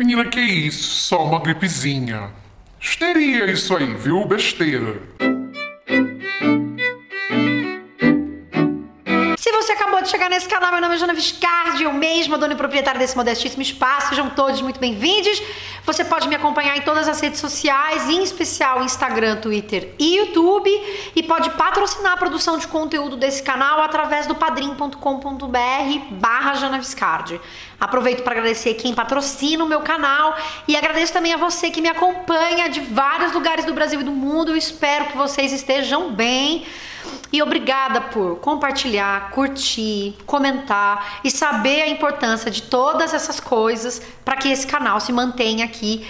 Menina, que isso? Só uma gripezinha. Histeria isso aí, viu? Besteira. Se você acabou de chegar nesse canal, meu nome é Jana Viscardi, eu mesma, dona e proprietária desse modestíssimo espaço. Sejam todos muito bem-vindos. Você pode me acompanhar em todas as redes sociais, em especial Instagram, Twitter e YouTube, e pode patrocinar a produção de conteúdo desse canal através do padrim.com.br/Jana Viscardi. Aproveito para agradecer quem patrocina o meu canal e agradeço também a você que me acompanha de vários lugares do Brasil e do mundo. Eu espero que vocês estejam bem. E obrigada por compartilhar, curtir, comentar e saber a importância de todas essas coisas para que esse canal se mantenha aqui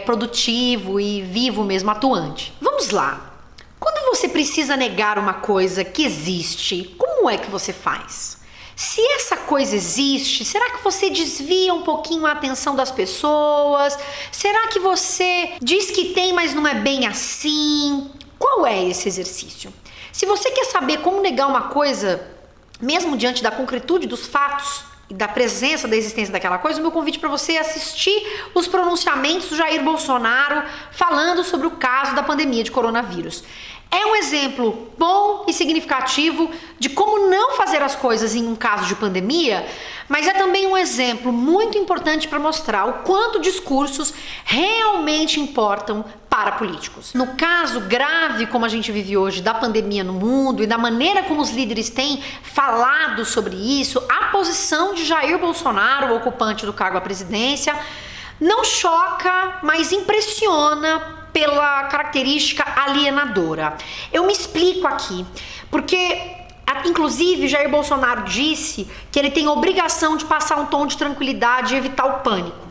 produtivo e vivo mesmo, atuante. Vamos lá! Quando você precisa negar uma coisa que existe, como é que você faz? Se essa coisa existe, será que você desvia um pouquinho a atenção das pessoas? Será que você diz que tem, mas não é bem assim? Qual é esse exercício? Se você quer saber como negar uma coisa, mesmo diante da concretude dos fatos e da presença da existência daquela coisa, o meu convite para você é assistir os pronunciamentos do Jair Bolsonaro falando sobre o caso da pandemia de coronavírus. É um exemplo bom e significativo de como não fazer as coisas em um caso de pandemia, mas é também um exemplo muito importante para mostrar o quanto discursos realmente importam para políticos. No caso grave como a gente vive hoje da pandemia no mundo e da maneira como os líderes têm falado sobre isso, a posição de Jair Bolsonaro, o ocupante do cargo à presidência, não choca, mas impressiona pela característica alienadora. Eu me explico aqui, porque inclusive Jair Bolsonaro disse que ele tem a obrigação de passar um tom de tranquilidade e evitar o pânico.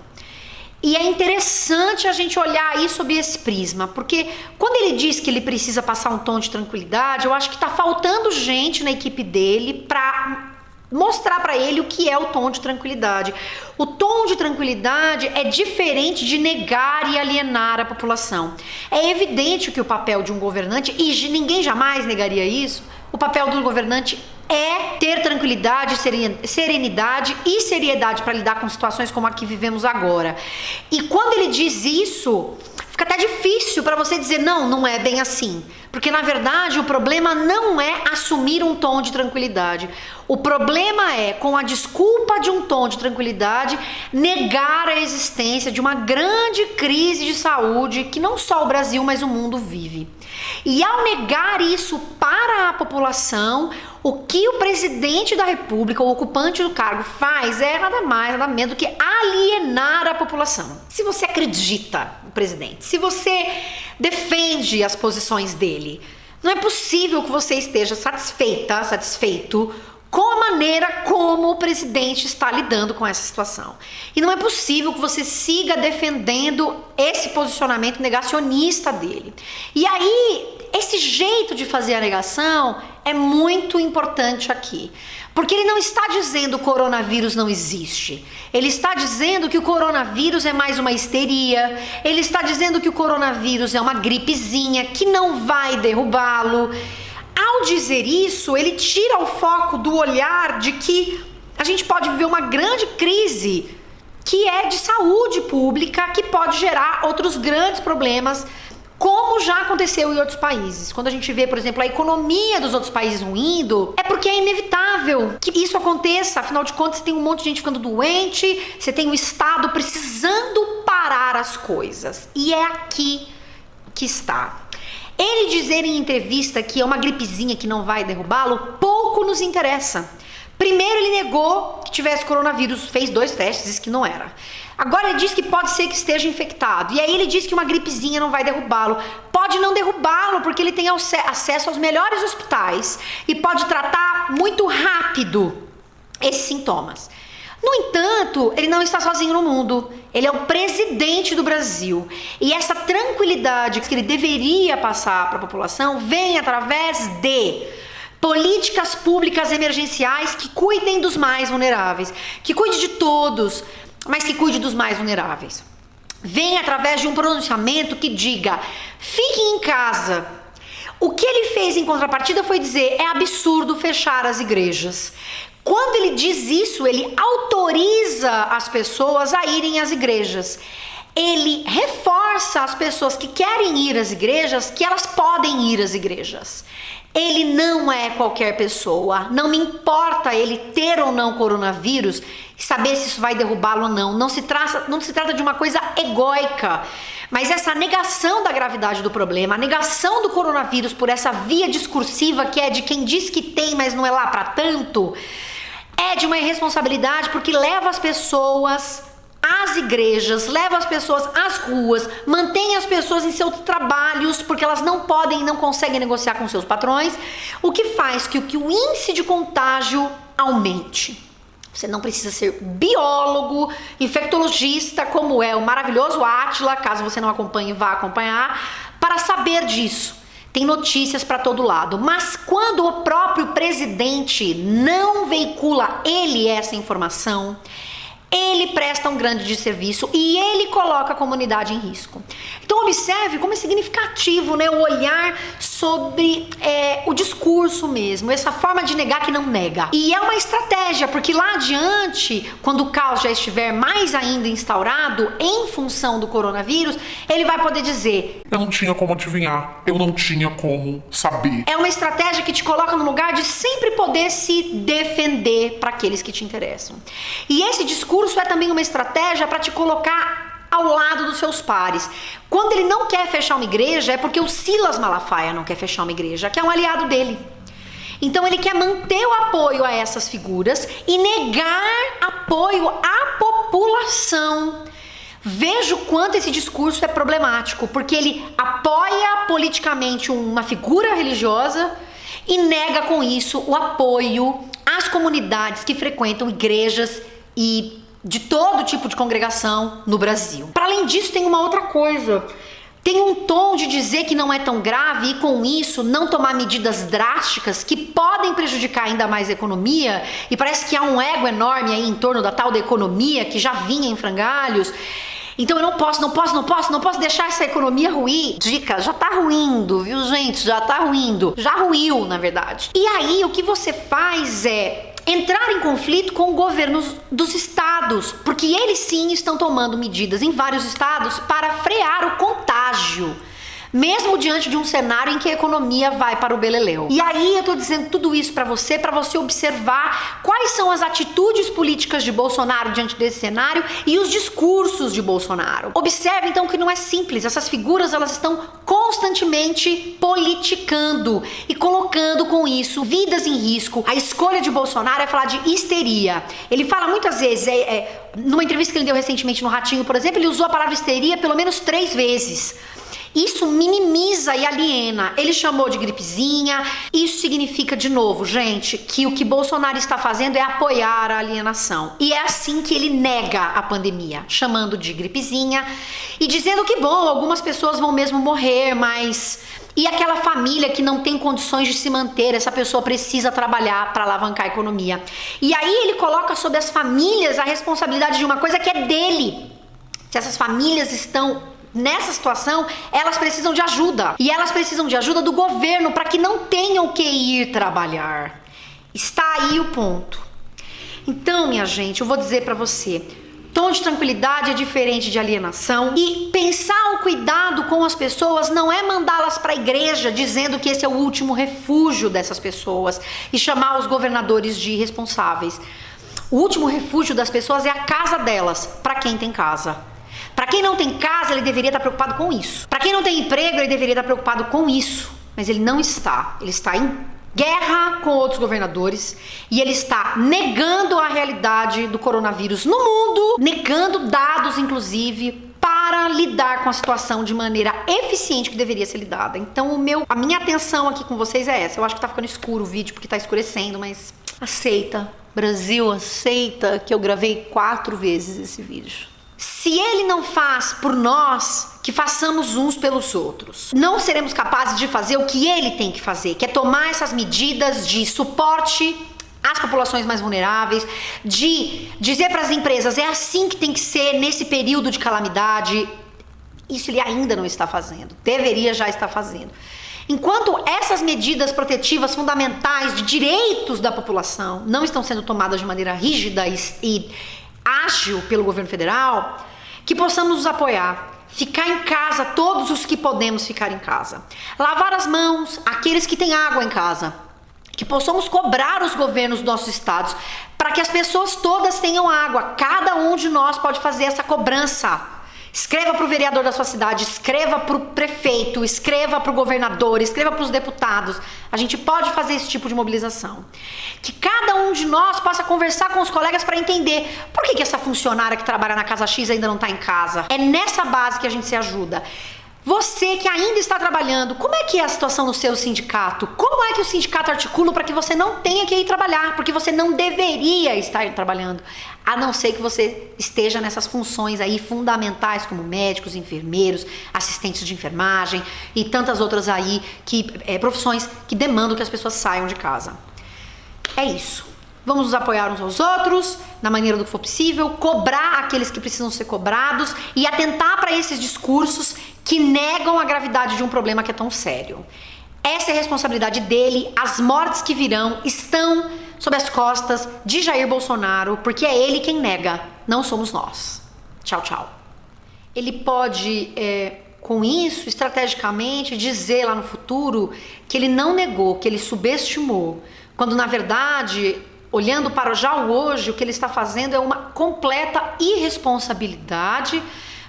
E é interessante a gente olhar aí sob esse prisma, porque quando ele diz que ele precisa passar um tom de tranquilidade, eu acho que tá faltando gente na equipe dele para mostrar para ele o que é o tom de tranquilidade. O tom de tranquilidade é diferente de negar e alienar a população. É evidente que o papel de um governante, e ninguém jamais negaria isso, o papel do governante é ter tranquilidade, serenidade e seriedade para lidar com situações como a que vivemos agora. E quando ele diz isso, fica até difícil para você dizer não é bem assim. Porque na verdade o problema não é assumir um tom de tranquilidade. O problema é, com a desculpa de um tom de tranquilidade, negar a existência de uma grande crise de saúde que não só o Brasil, mas o mundo vive. E ao negar isso para a população, o que o presidente da República, o ocupante do cargo, faz é nada mais, nada menos do que alienar a população. Se você acredita no presidente, se você defende as posições dele, não é possível que você esteja satisfeito com a maneira como o presidente está lidando com essa situação. E não é possível que você siga defendendo esse posicionamento negacionista dele. E aí, esse jeito de fazer a negação é muito importante aqui. Porque ele não está dizendo que o coronavírus não existe. Ele está dizendo que o coronavírus é mais uma histeria. Ele está dizendo que o coronavírus é uma gripezinha que não vai derrubá-lo. Ao dizer isso, ele tira o foco do olhar de que a gente pode viver uma grande crise que é de saúde pública, que pode gerar outros grandes problemas, como já aconteceu em outros países. Quando a gente vê, por exemplo, a economia dos outros países ruindo, é porque é inevitável que isso aconteça. Afinal de contas, você tem um monte de gente ficando doente, você tem o Estado precisando parar as coisas. E é aqui que está. Ele dizer em entrevista que é uma gripezinha que não vai derrubá-lo, pouco nos interessa. Primeiro ele negou que tivesse coronavírus, fez 2 testes, disse que não era. Agora ele diz que pode ser que esteja infectado. E aí ele diz que uma gripezinha não vai derrubá-lo. Pode não derrubá-lo porque ele tem acesso aos melhores hospitais e pode tratar muito rápido esses sintomas. No entanto, ele não está sozinho no mundo. Ele é o presidente do Brasil. E essa tranquilidade que ele deveria passar para a população vem através de políticas públicas emergenciais que cuidem dos mais vulneráveis, que cuide de todos, mas que cuide dos mais vulneráveis. Vem através de um pronunciamento que diga: fiquem em casa. O que ele fez em contrapartida foi dizer: é absurdo fechar as igrejas. Quando ele diz isso, ele autoriza as pessoas a irem às igrejas. Ele reforça as pessoas que querem ir às igrejas que elas podem ir às igrejas. Ele não é qualquer pessoa, não me importa ele ter ou não coronavírus e saber se isso vai derrubá-lo ou não. Não se trata de uma coisa egóica, mas essa negação da gravidade do problema, a negação do coronavírus por essa via discursiva que é de quem diz que tem, mas não é lá para tanto, é de uma irresponsabilidade porque leva as pessoas às igrejas, leva as pessoas às ruas, mantém as pessoas em seus trabalhos porque elas não podem e não conseguem negociar com seus patrões, o que faz que o índice de contágio aumente. Você não precisa ser biólogo, infectologista, como é o maravilhoso Átila, caso você não acompanhe, vá acompanhar, para saber disso. Tem notícias para todo lado, mas quando o próprio presidente não veicula essa informação, ele presta um grande desserviço e ele coloca a comunidade em risco. Então observe como é significativo, né, o olhar sobre o discurso mesmo, essa forma de negar que não nega. E é uma estratégia, porque lá adiante, quando o caos já estiver mais ainda instaurado em função do coronavírus, ele vai poder dizer: eu não tinha como adivinhar, eu não tinha como saber. É uma estratégia que te coloca no lugar de sempre poder se defender para aqueles que te interessam. E esse discurso é também uma estratégia para te colocar ao lado dos seus pares. Quando ele não quer fechar uma igreja, é porque o Silas Malafaia não quer fechar uma igreja, que é um aliado dele. Então ele quer manter o apoio a essas figuras e negar apoio à população. Veja o quanto esse discurso é problemático, porque ele apoia politicamente uma figura religiosa e nega com isso o apoio às comunidades que frequentam igrejas e de todo tipo de congregação no Brasil. Para além disso, tem uma outra coisa. Tem um tom de dizer que não é tão grave e com isso não tomar medidas drásticas que podem prejudicar ainda mais a economia, e parece que há um ego enorme aí em torno da tal da economia que já vinha em frangalhos. Então eu não posso deixar essa economia ruir. Dica, já tá ruindo, viu, gente? Já tá ruindo. Já ruiu, na verdade. E aí o que você faz é entrar em conflito com governos dos estados, porque eles sim estão tomando medidas em vários estados para frear o contágio, mesmo diante de um cenário em que a economia vai para o beleléu. E aí eu tô dizendo tudo isso para você observar quais são as atitudes políticas de Bolsonaro diante desse cenário e os discursos de Bolsonaro. Observe então que não é simples, essas figuras elas estão constantemente politicando e colocando com isso vidas em risco. A escolha de Bolsonaro é falar de histeria. Ele fala muitas vezes, numa entrevista que ele deu recentemente no Ratinho, por exemplo, ele usou a palavra histeria pelo menos 3 vezes. Isso minimiza e aliena. Ele chamou de gripezinha. Isso significa, de novo, gente, que o que Bolsonaro está fazendo é apoiar a alienação. E é assim que ele nega a pandemia, chamando de gripezinha e dizendo que, bom, algumas pessoas vão mesmo morrer, mas... E aquela família que não tem condições de se manter, essa pessoa precisa trabalhar para alavancar a economia. E aí ele coloca sobre as famílias a responsabilidade de uma coisa que é dele. Se essas famílias estão nessa situação, elas precisam de ajuda. E elas precisam de ajuda do governo para que não tenham que ir trabalhar. Está aí o ponto. Então, minha gente, eu vou dizer para você, tom de tranquilidade é diferente de alienação. E pensar o cuidado com as pessoas não é mandá-las para a igreja dizendo que esse é o último refúgio dessas pessoas e chamar os governadores de irresponsáveis. O último refúgio das pessoas é a casa delas, para quem tem casa. Para quem não tem casa, ele deveria estar preocupado com isso. Para quem não tem emprego, ele deveria estar preocupado com isso. Mas ele não está. Ele está em guerra com outros governadores e ele está negando a realidade do coronavírus no mundo, negando dados, inclusive, para lidar com a situação de maneira eficiente que deveria ser lidada. Então a minha atenção aqui com vocês é essa. Eu acho que tá ficando escuro o vídeo porque tá escurecendo, mas aceita. Brasil, aceita que eu gravei 4 vezes esse vídeo. Se ele não faz por nós, que façamos uns pelos outros. Não seremos capazes de fazer o que ele tem que fazer, que é tomar essas medidas de suporte às populações mais vulneráveis, de dizer para as empresas, é assim que tem que ser nesse período de calamidade. Isso ele ainda não está fazendo, deveria já estar fazendo. Enquanto essas medidas protetivas fundamentais de direitos da população não estão sendo tomadas de maneira rígida e ágil pelo governo federal, que possamos nos apoiar, ficar em casa, todos os que podemos ficar em casa, lavar as mãos, aqueles que têm água em casa, que possamos cobrar os governos dos nossos estados para que as pessoas todas tenham água. Cada um de nós pode fazer essa cobrança. Escreva para o vereador da sua cidade, escreva para o prefeito, escreva para o governador, escreva para os deputados. A gente pode fazer esse tipo de mobilização. Que cada um de nós possa conversar com os colegas para entender por que essa funcionária que trabalha na Casa X ainda não está em casa. É nessa base que a gente se ajuda. Você que ainda está trabalhando, como é que é a situação no seu sindicato? Como é que o sindicato articula para que você não tenha que ir trabalhar? Porque você não deveria estar trabalhando, a não ser que você esteja nessas funções aí fundamentais, como médicos, enfermeiros, assistentes de enfermagem e tantas outras aí, profissões que demandam que as pessoas saiam de casa. É isso. Vamos nos apoiar uns aos outros, na maneira do que for possível, cobrar aqueles que precisam ser cobrados e atentar para esses discursos que negam a gravidade de um problema que é tão sério. Essa é a responsabilidade dele. As mortes que virão estão sob as costas de Jair Bolsonaro, porque é ele quem nega, não somos nós. Tchau, tchau. Ele pode, com isso, estrategicamente, dizer lá no futuro que ele não negou, que ele subestimou, quando na verdade, olhando para já o hoje, o que ele está fazendo é uma completa irresponsabilidade,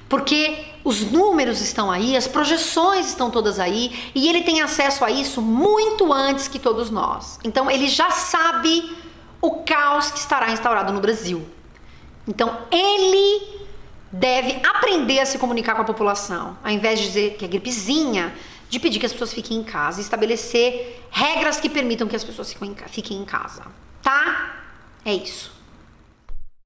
porque os números estão aí, as projeções estão todas aí, e ele tem acesso a isso muito antes que todos nós. Então ele já sabe o caos que estará instaurado no Brasil. Então ele deve aprender a se comunicar com a população, ao invés de dizer que é gripezinha, de pedir que as pessoas fiquem em casa, e estabelecer regras que permitam que as pessoas fiquem em casa, tá? É isso.